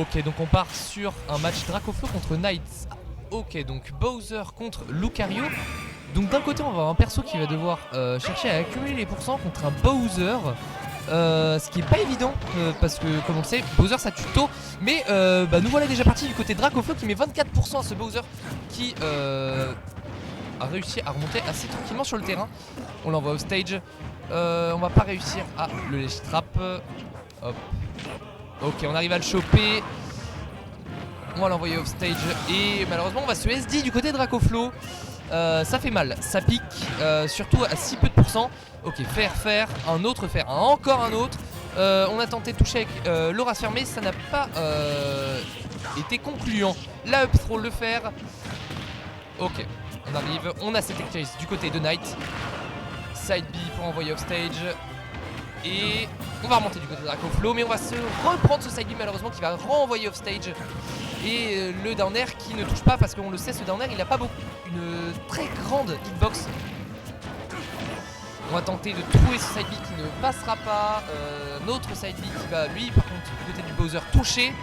Ok, donc on part sur un match Dracoflo contre Knights. Ok, donc Bowser contre Lucario. Donc d'un côté on va avoir un perso qui va devoir chercher à accumuler les pourcents contre un Bowser. Ce qui est pas évident parce que comme on le sait, Bowser ça tue tôt. Mais nous voilà déjà partis du côté Dracoflo qui met 24% à ce Bowser qui a réussi à remonter assez tranquillement sur le terrain. On l'envoie au stage. On va pas réussir à le ledge trap. Hop. Ok, on arrive à le choper. On va l'envoyer off stage. Et malheureusement on va se SD du côté de Dracoflo. Ça fait mal, ça pique, surtout à si peu de pourcents. Ok, faire, un autre faire, encore un autre. On a tenté de toucher avec l'aura fermée, ça n'a pas été concluant. La up throw, le faire. Ok, on arrive, on a cette chase du côté de Knight. Side B pour envoyer off stage. Et on va remonter du côté de Dracoflo, mais on va se reprendre ce side B malheureusement qui va renvoyer off stage. Et le down air qui ne touche pas parce qu'on le sait, ce down air il n'a pas une très grande hitbox. On va tenter de trouver ce side B qui ne passera pas. Notre side B qui va lui par contre du côté du Bowser toucher.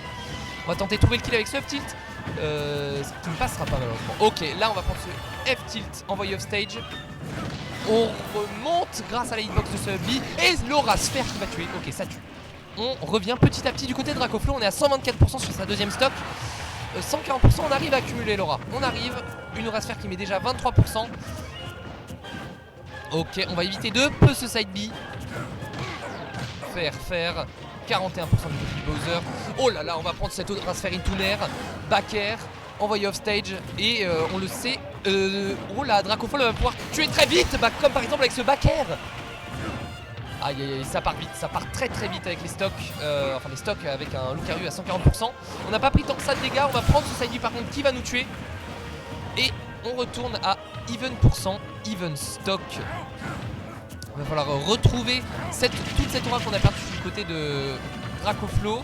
On va tenter de trouver le kill avec ce F-tilt. Ce qui ne passera pas malheureusement. Ok, là on va prendre ce F-tilt envoyé off stage. On remonte grâce à la hitbox de ce B. Et l'aura sphère qui va tuer. Ok, ça tue. On revient petit à petit du côté de Dracoflo. On est à 124% sur sa deuxième stock. 140%, on arrive à accumuler l'aura. On arrive. Une aura sphère qui met déjà 23%. Ok, on va éviter de peu ce side B. Faire. 41% du côté de Bowser. Oh là là, on va prendre cette aura sphère into air. Back air. Envoyé off stage. Et on le sait. Oh là, Dracoflo va pouvoir tuer très vite. Comme par exemple avec ce back air. Aïe aïe aïe, ça part vite, ça part très vite avec les stocks. Enfin les stocks avec un Lucario à 140%. On n'a pas pris tant que ça de dégâts, on va prendre ce side B par contre qui va nous tuer. Et on retourne à even %, even stock. Il va falloir retrouver toute cette aura qu'on a perdue du côté de Dracoflo.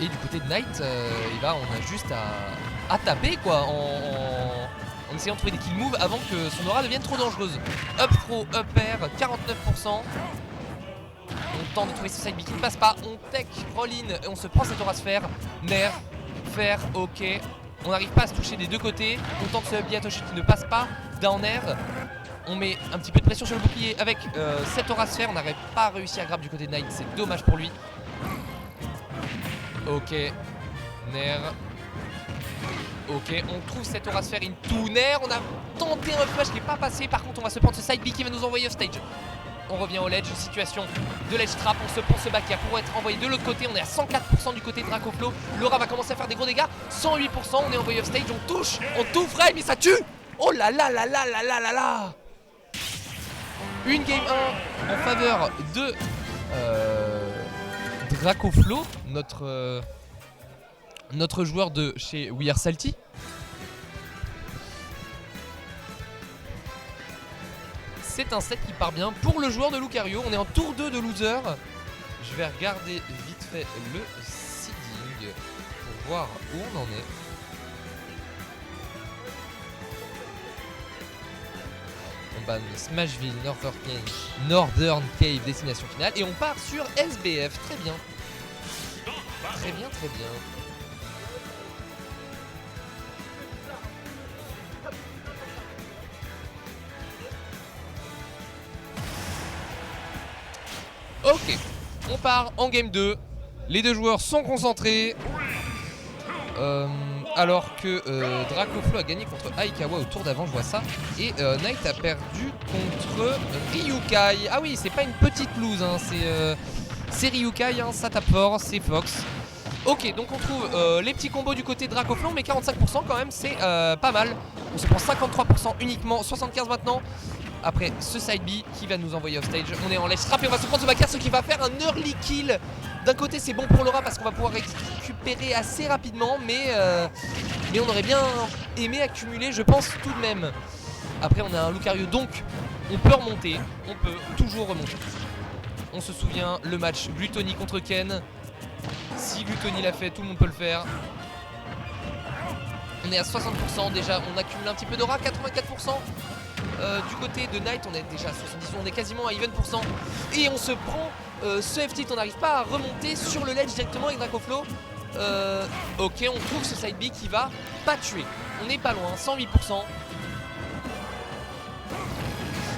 Et du côté de Knight, on a juste à taper quoi en essayant de trouver des kill moves avant que son aura devienne trop dangereuse. Up throw, up air, 49%. On tente de trouver ce side B qui ne passe pas. On tech, roll in et on se prend cette aura sphère. Nair, faire, ok. On n'arrive pas à se toucher des deux côtés. On tente ce Biatoshi qui ne passe pas. Down air. On met un petit peu de pression sur le bouclier avec cette aura sphère. On n'aurait pas réussi à grab du côté de Knight. C'est dommage pour lui. Ok. Nair. Ok, on trouve cette aura sphère into Nair. On a tenté un flash qui n'est pas passé. Par contre, on va se prendre ce side B qui va nous envoyer off stage. On revient au ledge, situation de ledge trap. On se prend ce back air pour être envoyé de l'autre côté. On est à 104% du côté de Dracoflo. L'aura va commencer à faire des gros dégâts. 108%, on est envoyé off stage. On touche, on tout frame, mais ça tue. Oh là là là là là là là là. Une game 1 en faveur de Dracoflo, notre joueur de chez We Are Salty. C'est un set qui part bien pour le joueur de Lucario. On est en tour 2 de loser. Je vais regarder vite fait le seeding pour voir où on en est. On banne Smashville, Northern Cave, destination finale. Et on part sur SBF. Très bien. Très bien. Ok, on part en game 2. Les deux joueurs sont concentrés. Alors que Dracoflo a gagné contre Aikawa au tour d'avant, je vois ça. Et Knight a perdu contre Ryukai. Ah oui, c'est pas une petite lose, hein. C'est Ryukai, hein. Ça tape fort, c'est Fox. Ok, donc on trouve les petits combos du côté de Dracoflo, mais 45% quand même, c'est pas mal. On se prend 53% uniquement, 75 maintenant. Après ce side B qui va nous envoyer off stage. On est en ledge trap et on va se prendre ce back air, ce qui va faire un early kill. D'un côté c'est bon pour l'aura parce qu'on va pouvoir récupérer assez rapidement, mais on aurait bien aimé accumuler, je pense, tout de même. Après on a un Lucario, donc on peut remonter, on peut toujours remonter. On se souvient le match Gluttony contre Ken. Si Gluttony l'a fait, tout le monde peut le faire. On est à 60% déjà, on accumule un petit peu d'aura, 84%. Du côté de Knight, on est déjà à 70, on est quasiment à even %. Et on se prend ce F-tilt, on n'arrive pas à remonter sur le ledge directement avec Dracoflo. Ok, on trouve ce side B qui va pas tuer. On n'est pas loin, 108%.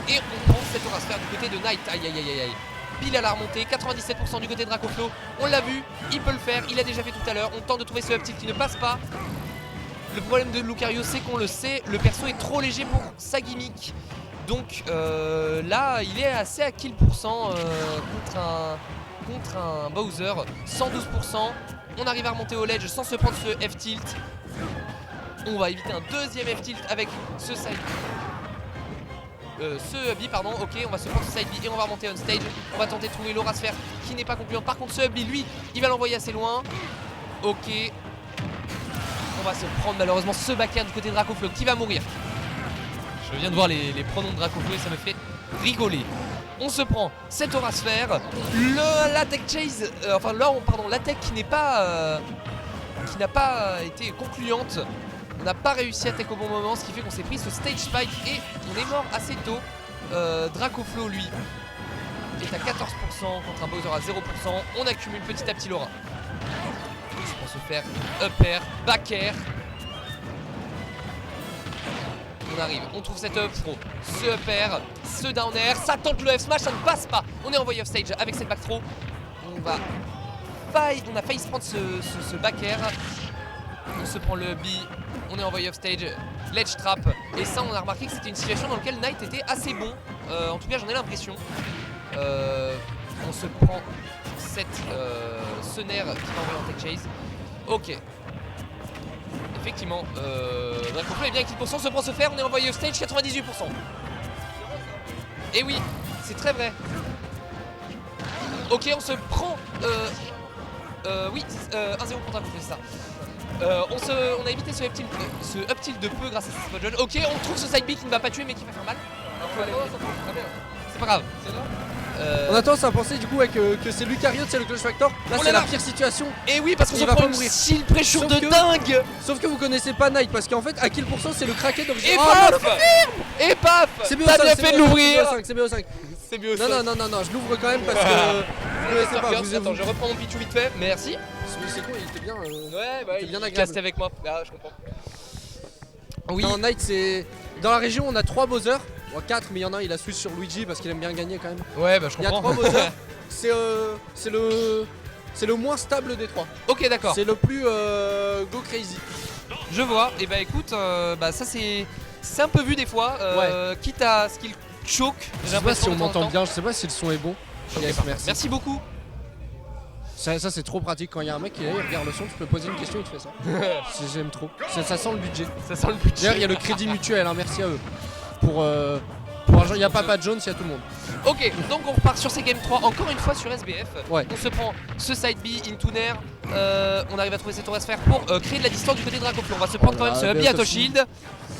Et on prend cette aura sphère du côté de Knight. Aïe aïe aïe aïe aïe. Pile à la remontée, 97% du côté de Dracoflo. On l'a vu, il peut le faire, il a déjà fait tout à l'heure. On tente de trouver ce up tilt qui ne passe pas. Le problème de Lucario, c'est qu'on le sait, le perso est trop léger pour sa gimmick. Donc là, il est assez à kill pourcent contre un Bowser, 112%. On arrive à remonter au ledge sans se prendre ce F-tilt. On va éviter un deuxième F-tilt avec ce side. Ce B, pardon, ok, on va se prendre ce side B et on va remonter on stage. On va tenter de trouver l'aura sphère qui n'est pas concluante. Par contre, ce B, lui, il va l'envoyer assez loin. Ok. On va se prendre malheureusement ce backer du côté de Dracoflo qui va mourir. Je viens de voir les pronoms de Dracoflo et ça me fait rigoler. On se prend cette aura sphère. La tech chase, la tech qui n'a pas été concluante. On n'a pas réussi à tech au bon moment, ce qui fait qu'on s'est pris ce stage spike et on est mort assez tôt. Dracoflo, lui, est à 14% contre un Bowser à 0%. On accumule petit à petit l'aura. Pour se faire up air, back air. On arrive, on trouve cette up throw, ce up air, ce down air, ça tente le F smash, ça ne passe pas. On est envoyé off stage avec cette back throw. On a failli se prendre ce back air. On se prend le B, on est envoyé off stage, ledge trap. Et ça, on a remarqué que c'était une situation dans laquelle Knight était assez bon. En tout cas, j'en ai l'impression. On se prend ce nerf qui va envoyer en tech chase. Ok. Effectivement, Dracoflo est bien kill pourcent, se prend se faire, on est envoyé au stage 98%. Et oui, c'est très vrai. Ok, on se prend. Oui, 1-0 contre Dracoflo, c'est ça. On a évité ce up tilt de peu grâce à ce spot judge. Ok, on trouve ce side B qui ne va pas tuer mais qui va faire mal. C'est pas grave. On a tendance à penser du coup que c'est Lucario, c'est le Clutch Factor. Là, c'est la pire situation. Et oui, parce qu'on Il va va prend pas une mourir. shield pressure de dingue. Sauf que vous connaissez pas Knight parce qu'en fait, à kill pourcent, c'est le craquet d'origine. Et Oh, paf. Et paf. c'est T'as bien fait de l'ouvrir. C'est BO5. C'est mieux. Non, je l'ouvre quand même parce que vous connaissez pas. Attends, je reprends mon pichou vite fait. Merci. C'est con, il était bien. Ouais, bah, il était bien il agréable. casse avec moi. Ah, je comprends. Oui. Non, Knight, c'est. Dans la région, on a 3 Bowser. Bon, 4, mais il y en a un, il a switch sur Luigi parce qu'il aime bien gagner quand même. Ouais, bah je Il y a comprends. 3 Bowser. C'est le moins stable des 3. Ok, d'accord. C'est le plus go crazy. Je vois. Et bah écoute, ça c'est un peu vu des fois. Quitte à ce qu'il choke. Je sais pas si on m'entend bien, je sais pas si le son est bon. Okay, Yes, merci. Merci beaucoup. Ça c'est trop pratique quand il y a un mec qui est là, il regarde le son, tu peux poser une question, il te fait ça. J'aime trop. Ça sent le budget. Ça sent le budget. D'ailleurs, il y a le crédit mutuel, hein, merci à eux. Pour il y a Papa Jones, il y a tout le monde. Ok, donc on repart sur ces Game 3 encore une fois sur SBF. Ouais. On se prend ce side B into Nair. On arrive à trouver cette aura sphère pour créer de la distance du côté de Dracoflo. On va se prendre quand même ce B à Toshield.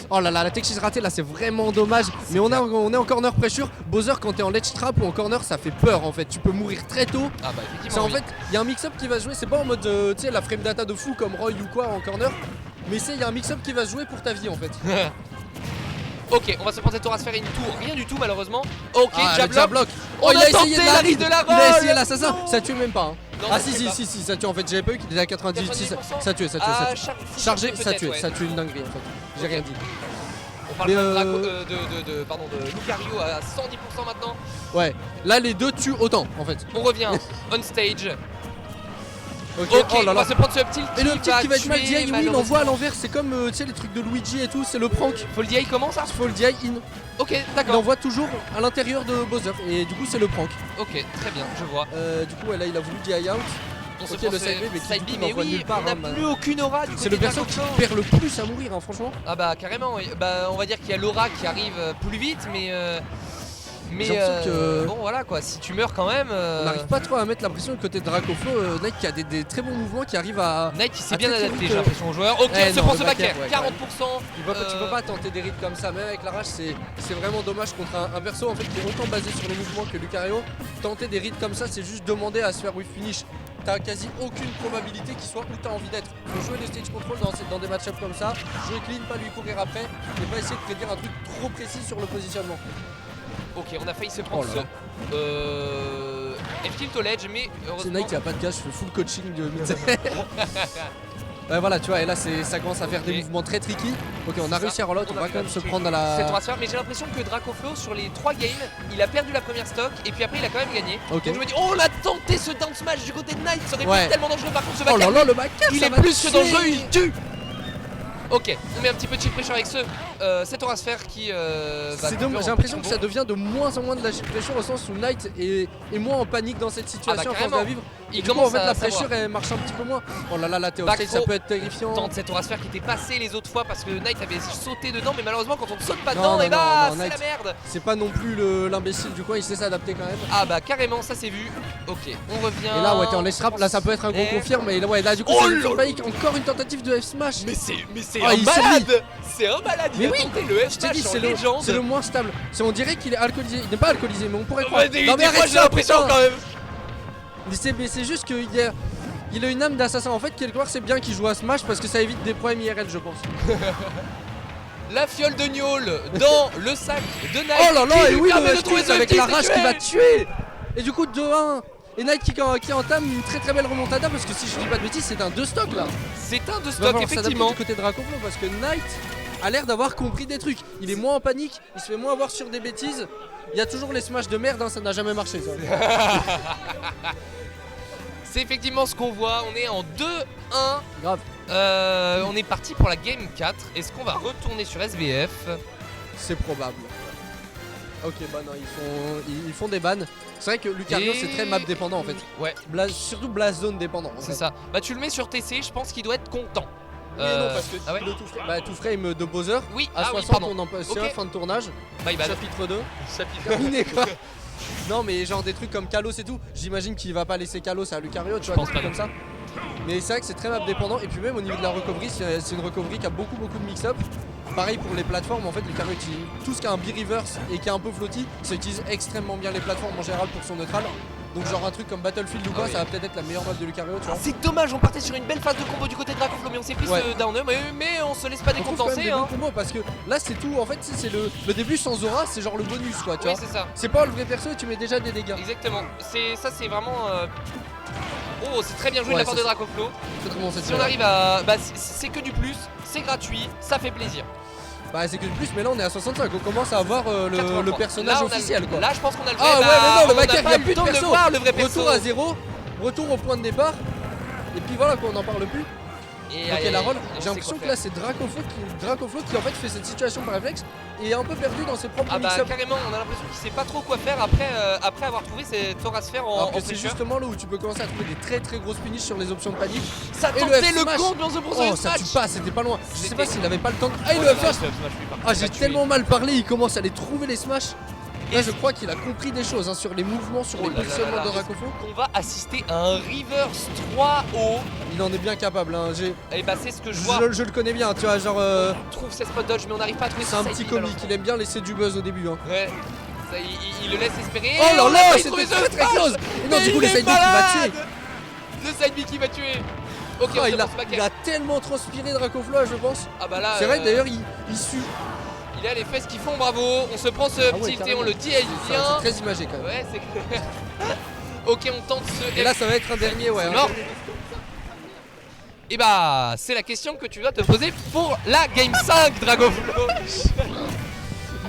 Oh là là, la tech is ratée là, c'est vraiment dommage. Mais on est en corner pressure. Bowser, quand t'es en ledge trap ou en corner, ça fait peur en fait. Tu peux mourir très tôt. Ah bah effectivement. C'est en fait, il y a un mix-up qui va se jouer. C'est pas en mode, tu sais, la frame data de fou comme Roy ou quoi en corner. Mais il y a un mix-up qui va se jouer pour ta vie en fait. Ok, on va se prendre cette aura sphère into. Rien du tout malheureusement. Ok, jab block. On a tenté la ride de la roll. Il a essayé l'assassin. Ça tue même pas. Hein. Non, ah ça si, tue pas. si, ça tue en fait. J'avais pas eu qu'il était à 98. 90%. Ça tue. Ah, Chargé, ça peut-être, tue. ouais. Ça tue une dinguerie en fait. J'ai rien dit. On parle Mais de Lucario à 110% maintenant. Ouais, là les deux tuent autant en fait. On revient on stage. Ok, Ok, oh là on va là. se prendre ce petit Et le petit qui va être mal DI, oui, il malheureusement. envoie à l'envers. C'est comme tu sais les trucs de Luigi et tout, c'est le prank. Faut le DI comment ça? Faut le DI in. Ok, Il d'accord. envoie toujours à l'intérieur de Bowser et du coup c'est le prank. Ok, très bien, je vois. Du coup ouais, là il a voulu DI out. On se Ok, prend le ce side B, mais qui, side du coup, B, mais n'envoie oui, nulle part, on hein, n'a plus aucune aura du côté C'est le de perso qui Dracoflo. perd le plus à mourir hein, franchement. Ah bah carrément, oui. Bah on va dire qu'il y a l'aura qui arrive plus vite, mais J'ai l'impression que- bon voilà quoi, si tu meurs quand même. On n'arrive pas trop à mettre la pression du côté de Dracoflo. Knight qui a des très bons mouvements qui arrivent à. Knight il s'est Ah, bien très adapté, vite, j'ai l'impression au joueur. Ok, Eh on se non, prend le ce back air, backer, ouais, 40%. Tu peux pas tenter des rides comme ça, même avec la rage, c'est vraiment dommage contre un perso en fait qui est autant basé sur les mouvements que Lucario. Tenter des rides comme ça, c'est juste demander à se faire whiff finish. T'as quasi aucune probabilité qu'il soit où t'as envie d'être. Faut jouer le stage control dans des match-ups comme ça, jouer clean, pas lui courir après, et pas essayer de prédire un truc trop précis sur le positionnement. Ok, on a failli se prendre Oh là ce. Elle tilt au ledge, mais C'est heureusement. Knight, il a pas de cash, je fais full coaching de mid. Ouais, voilà, tu vois, et là ça commence à faire des Ok. mouvements très tricky. Ok, on a Ça, réussi à reload, on va quand même se prendre à C'est la. transfert, mais j'ai l'impression que Dracoflo sur les 3 games, il a perdu la première stock et puis après il a quand même gagné. Ok. Donc je me dis, oh, on a tenté ce down smash du côté de Knight, ça aurait pu Ouais. être tellement dangereux. Par contre, ce Oh là backer, là, le backer, il ça est va plus que tuer. dangereux, il tue. Ok, on met un petit peu de chill pressure avec cet Aura Sphere qui va. C'est dommage, j'ai l'impression que ça devient de moins en moins de la pressure au sens où Knight est moins en panique dans cette situation à force de la carrément. vivre. Il Du coup, en commence fait, à la savoir. pressure elle marche un petit peu moins. Oh là là, la Théo Back stage, ça throw. peut être terrifiant. Tente cette Aura Sphere qui était passée les autres fois parce que Knight avait sauté dedans, mais malheureusement quand on ne saute pas Non, dedans, non, et bah non, c'est la Knight. merde. C'est pas non plus l'imbécile du coin, il sait s'adapter quand même. Ah bah carrément, ça c'est vu. Ok, on revient. Et là, ouais, t'es en laisse trap, là ça peut être un gros Et- confirme. Et là, ouais, là du coup, Oh c'est là une panique. Encore une tentative de F-Smash. Mais c'est Ah, un il survit. malade. C'est un malade. Il Mais a oui, tenté le Je t'ai F-Smash dit, en c'est légende. le moins stable. On dirait qu'il est alcoolisé. Il n'est pas alcoolisé, mais on pourrait croire. Ouais, des Non, mais fois arrête j'ai ça, l'impression putain. quand même. Mais c'est juste qu'il a une âme d'assassin. En fait, quelque part, c'est bien qu'il joue à Smash parce que ça évite des problèmes IRL, je pense. La fiole de Niol dans le sac de Knight. Oh là là, qui et lui oui, permet le de trouver F-Kills ce avec petit la rage qui va tuer. tuer. Et du coup, 2-1. Et Knight qui entame une très très belle remontada parce que si je dis pas de bêtises, c'est un 2 stock là. C'est un de Il va stock falloir s'adapter effectivement. du côté de Dracoflo parce que Knight a l'air d'avoir compris des trucs. Il est moins en panique, il se fait moins avoir sur des bêtises. Il y a toujours les smash de merde, hein, ça n'a jamais marché ça. C'est effectivement ce qu'on voit. On est en 2-1. Grave. On est parti pour la game 4. Est-ce qu'on va retourner sur SBF? C'est probable. Ok, bah non, ils font des bans. C'est vrai que Lucario Et- c'est très map dépendant en fait. Ouais, Surtout Blast Zone dépendant. en c'est fait. ça. Bah tu le mets sur TC, je pense qu'il doit être content. Mais non, parce que ah ouais le tout frame de Bowser Oui, à ah oui, 60 pardon. on en passe Ok. fin de tournage. My bad. Chapitre 2. Chapitre. Terminé quoi. Non mais genre des trucs comme Kalos et tout, j'imagine qu'il va pas laisser Kalos à Lucario, tu vois, pense des pas trucs comme ça. Mais c'est vrai que c'est très map dépendant et puis même au niveau de la recovery, c'est une recovery qui a beaucoup de mix-up. Pareil pour les plateformes, en fait Lucario utilise tout ce qui a un B-reverse et qui est un peu floaty, ça utilise extrêmement bien les plateformes en général pour son neutral. Donc genre un truc comme Battlefield ou quoi, oui. ça va peut-être être la meilleure map de Lucario, tu vois. C'est dommage, on partait sur une belle phase de combo du côté de Dracoflo, mais on s'est pris Ouais. ce downer, mais on se laisse pas On trouve quand même décontencer. des Hein. bons combos parce que là c'est tout, en fait c'est le début sans aura, c'est genre le bonus quoi, tu Oui, vois. c'est ça. C'est pas le vrai perso et tu mets déjà des dégâts. Exactement. C'est vraiment. Oh, c'est très bien joué de Ouais, la part ça, de Dracoflo. C'est très bon cette Si on arrive à. Bah, c'est que du plus, c'est gratuit, ça fait plaisir. Bah c'est que du plus, mais là on est à 65, on commence à avoir le 83. personnage Là, on a le- officiel quoi. Là, je pense qu'on a le vrai. Ah ouais, bah, mais non, le on n'a backer, pas il n'y a eu plus le de temps perso. voir le vrai perso. Retour à 0, retour au point de départ. Et puis voilà quoi, on n'en parle plus. Et Ok, la roll, on j'ai sait l'impression quoi que là c'est Dracoflo qui en fait fait cette situation par réflexe et est un peu perdu dans ses propres Ah bah mix-up. carrément, on a l'impression qu'il sait pas trop quoi faire après avoir trouvé cette Aura Sphere en Alors que c'est pressure. justement là où tu peux commencer à trouver des très grosses finishes sur les options de panique. Ça Et le tentait le F-smash. comble dans ce Oh ça tue pas, c'était pas loin. Je sais pas s'il avait pas le temps. Ah il le first. Ah j'ai tellement mal parlé, il commence à aller trouver les smash. Là je crois qu'il a compris des choses hein, sur les mouvements, sur les Oh là là positionnements là de là. Dracoflo. On va assister à un reverse 3-0. Il en est bien capable. Hein. Et bah c'est ce que je vois. Je le connais bien, tu vois, genre On trouve ses spot dodge mais on n'arrive pas à trouver c'est ses un side petit B, comique, il aime bien laisser du buzz au début. Hein. Ouais. Ça, il le laisse espérer. Oh là On a là, failli c'était trouver très ce très smash. close. Et non, Mais du coup il le est side B qui va malade. tuer. Le side B qui va tuer. Ok, Ah, on il, commence a, back il a tellement transpiré Dracoflo, je pense. Ah bah là. C'est vrai d'ailleurs, il sue. Il a les fesses qui font bravo. On se prend ce Ah ouais, petit et carrément. on le dit C'est bien. très imagé quand même. Ouais, c'est clair. Ok, on tente ce. Et là, ça va être un dernier, ouais. Non. Et bah, c'est la question que tu dois te poser pour la game 5, Dracoflo.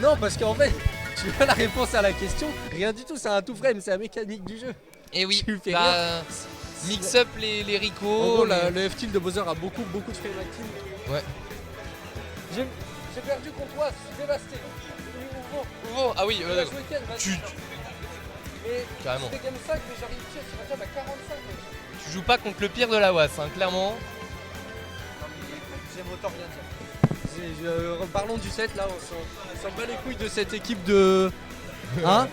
Non, parce qu'en fait, tu vois la réponse à la question, rien du tout, c'est un tout frame, c'est la mécanique du jeu. Et oui, Tu fais bah, mix up les En ricots. gros, le F-tilt de Bowser a beaucoup de frame active. Ouais. J'ai perdu contre toi, je suis dévasté. Oh, ah oui, Joué Ken, vas-y. tu Mais Carrément. c'était game 5, mais j'arrive sur la job à 45. joues pas contre le pire de la WAS, hein, clairement. Non, mais j'aime autant rien dire. Parlons du set là, on s'en bat les couilles de cette équipe de. Hein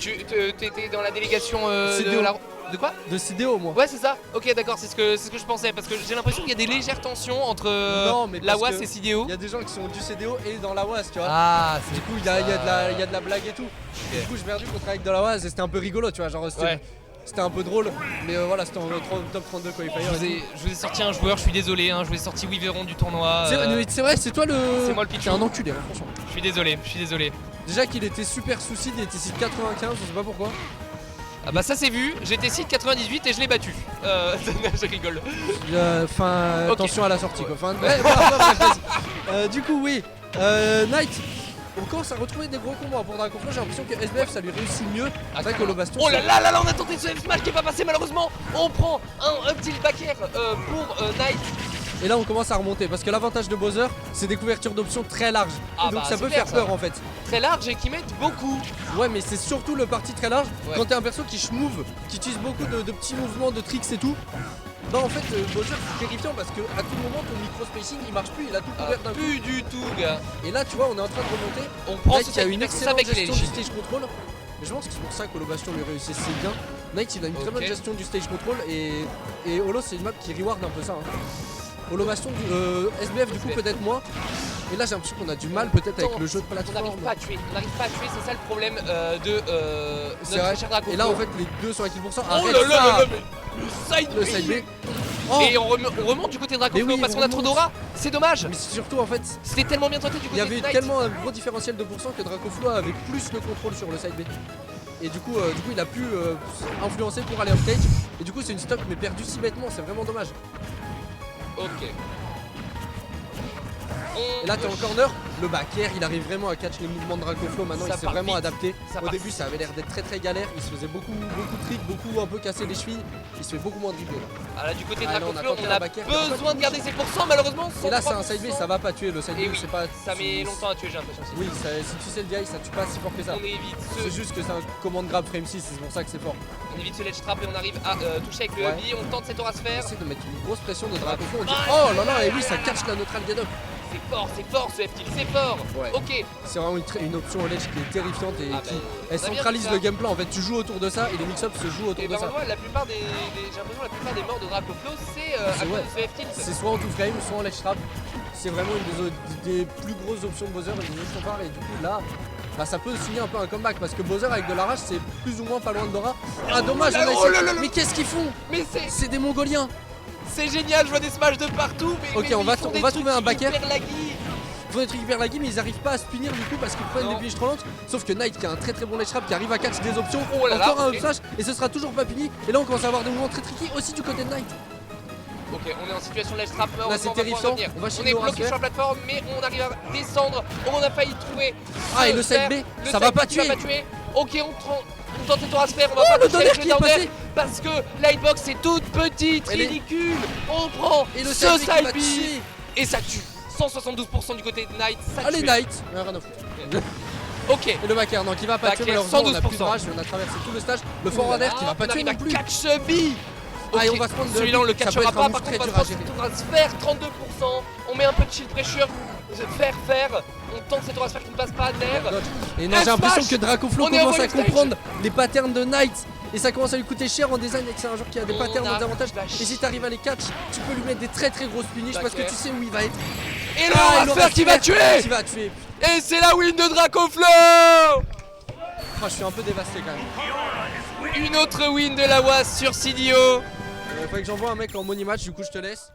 Tu t'étais dans la délégation CDO. de la. De quoi? De CDO, moi. Ouais, c'est ça. Ok, d'accord, c'est ce que je pensais. Parce que j'ai l'impression qu'il y a des légères tensions entre Non, mais la parce WAS que et CDO. Il y a des gens qui sont du CDO et dans la WAS, tu vois. Ah, Du coup, il y a de la blague et tout. Du coup, j'ai perdu contre avec de la WAS et c'était un peu rigolo, tu vois. Genre, Ouais. c'était un peu drôle. Mais voilà, c'était en top 32 qualifier. Je vous ai sorti un joueur, je suis désolé, hein, je vous ai sorti Weaveron du tournoi. C'est vrai, c'est toi le. c'est moi le pitchou. T'es un enculé, hein, franchement. Je suis désolé, je suis désolé. Déjà qu'il était super souci, il était ici 95, je sais pas pourquoi. Ah bah ça c'est vu, j'étais site 98 et je l'ai battu. Je rigole. Enfin, Ok. attention à la sortie quoi. Enfin, bref, vas-y. Du coup, oui. Knight, on commence à retrouver des gros combos pour Dracoflo. J'ai l'impression que SBF ça lui réussit mieux. C'est vrai que le baston. Oh là là là là, on a tenté ce F-Smash qui est pas passé malheureusement. On prend un petit back air pour Knight. Et là on commence à remonter parce que l'avantage de Bowser c'est des couvertures d'options très larges. Ah Donc bah, ça c'est peut clair, faire ça. peur en fait. Très large et qui mettent beaucoup. Ouais, mais c'est surtout le parti très large. Ouais. Quand t'es un perso qui schmouve, qui utilise beaucoup de petits mouvements, de tricks et tout. Bah en fait Bowser c'est terrifiant parce que à tout moment ton micro spacing il marche plus, il a tout couvert d'un coup. Plus du tout gars. Et là tu vois on est en train de remonter. On prend Knight ce qui a side une B, c'est ça excellente avec les gestion du légies. stage control. Mais je pense que c'est pour ça que Bastion lui réussissait bien. Knight il a une très Ok. bonne gestion du stage control et Holo c'est une map qui reward un peu ça. Hein. Holo Bastion du SBF du coup SBF. peut-être moins. Et là j'ai l'impression qu'on a du mal peut-être avec le jeu de On n'arrive plateforme. pas à tuer, c'est ça le problème de C'est notre vrai. cher Dracoflo. Et là en fait les deux sont à 1000%. Oh Arrête là là ça. là là, mais Le side B. Oh. Et on remonte du côté de Dracoflo Mais oui, parce on qu'on a trop remonte. d'aura. C'est dommage. Mais surtout en fait C'était tellement bien tenté du il côté y de avait Knight. tellement un gros différentiel de pourcent que Dracoflo avait plus le contrôle sur le side B. Et du coup il a pu influencer pour aller off stage. Et du coup c'est une stock mais perdue si bêtement, c'est vraiment dommage. Ok. Et là t'es en corner, le back air il arrive vraiment à catch les mouvements de Dracoflo, maintenant Ça il s'est part vraiment vite. adapté. Ça Au part début ça avait l'air d'être très galère, il se faisait beaucoup de tricks, beaucoup un peu casser les chevilles, il se fait beaucoup moins dribbler là. Ah là du côté de Ah, là, on a Dracoflo, tenté on la a back air, besoin de garder ses pourcents malheureusement. Et là c'est un side B, 103%. ça va pas tuer le side Et B, oui, c'est pas. ça met longtemps à tuer j'ai l'impression. Oui, si tu sais le DI ça tue pas si fort que ça. On évite C'est ce juste que c'est un commande grab frame 6, c'est pour ça que c'est fort. On évite ce ledge trap et on arrive à toucher avec le Ouais. hubby, on tente cette aura sphère. Essaye de mettre une grosse pression de Dracoflo, on dit Ah, oh là là, et oui ça catch la neutral get up. C'est fort ce F-Kill, c'est fort. Ouais. Ok. C'est vraiment une option au ledge qui est terrifiante et Ah qui ben, elle on a bien centralise vu ça. le gameplay en fait, tu joues autour de ça et les mix-ups se jouent autour Et de bah ça. moi la plupart j'ai l'impression la plupart des morts de Dracoflo c'est à C'est cause ouais. de ce F-Kill. C'est soit en two frame, soit en ledge trap. C'est vraiment des plus grosses options de Bowser et des autres qu'on parle et du coup là bah ça peut signer un peu un comeback parce que Bowser avec de la rage c'est plus ou moins pas loin de Dora. Ah dommage on a Oh là essayé. là là. Mais qu'est-ce qu'ils font? Mais C'est des Mongoliens. c'est génial, je vois des smash de partout. Mais, Ok, mais on ils va font on des va trucs trouver un back air. hyper laggy. Ils font des trucs hyper laggy mais ils arrivent pas à se punir du coup parce qu'ils prennent Non. des finishes trop lentes. Sauf que Knight qui a un très bon ledge trap qui arrive à catch des options. Oh là là, Encore un ok. up smash et ce sera toujours pas puni. Et là on commence à avoir des mouvements très tricky aussi du côté de Knight. Ok, on est en situation ledge trap. Là, c'est heureusement, on va pouvoir terrifiant. revenir. On va On chez est nous bloqué sur la plateforme, mais on arrive à descendre. On a failli trouver. Ah, et ce le side fer. B, Le ça side va pas B qui va tuer. pas tuer. Ok, on tente cette aura sphère. On va Oh, pas le toucher donner avec qui le est down passé. air parce que l'hitbox est toute petite, Elle est- ridicule. On prend Et le ce side B qui va side B tuer. et ça tue. 172% du côté de Knight. Ça Allez tue. Knight. Rien à foutre. Ok. Et le back air, non, qui va pas Back tuer air, malheureusement. On a plus de 112%. rage, on a traversé tout le stage. Le forward air qui va pas on tuer arrive non à plus. catch ce B. Ah, et Ok, on va se prendre de celui-là on le ça peut catchera être un pas, move par très contre on dur va à se gérer. prendre sphère 32%, on met un peu de shield pressure, faire, on tente cette aura sphère qui ne passe pas, nerf. Et non, j'ai F l'impression smash. que Dracoflo On est commence en à wave stage. comprendre les patterns de Knight. Et ça commence à lui coûter cher en design et que c'est un joueur qui a des On patterns a en avantage. la Et si t'arrives à les catch, tu peux lui mettre des très grosses punishes parce que D'accord. tu sais où il va être. Et le Ah, aura il sphère qui va Qui tuer. va tuer. Et c'est la win de Dracoflo. Je suis un peu dévasté quand même. Une autre win de la WAS sur CDO. Faudrait que j'envoie un mec en money match, du coup je te laisse.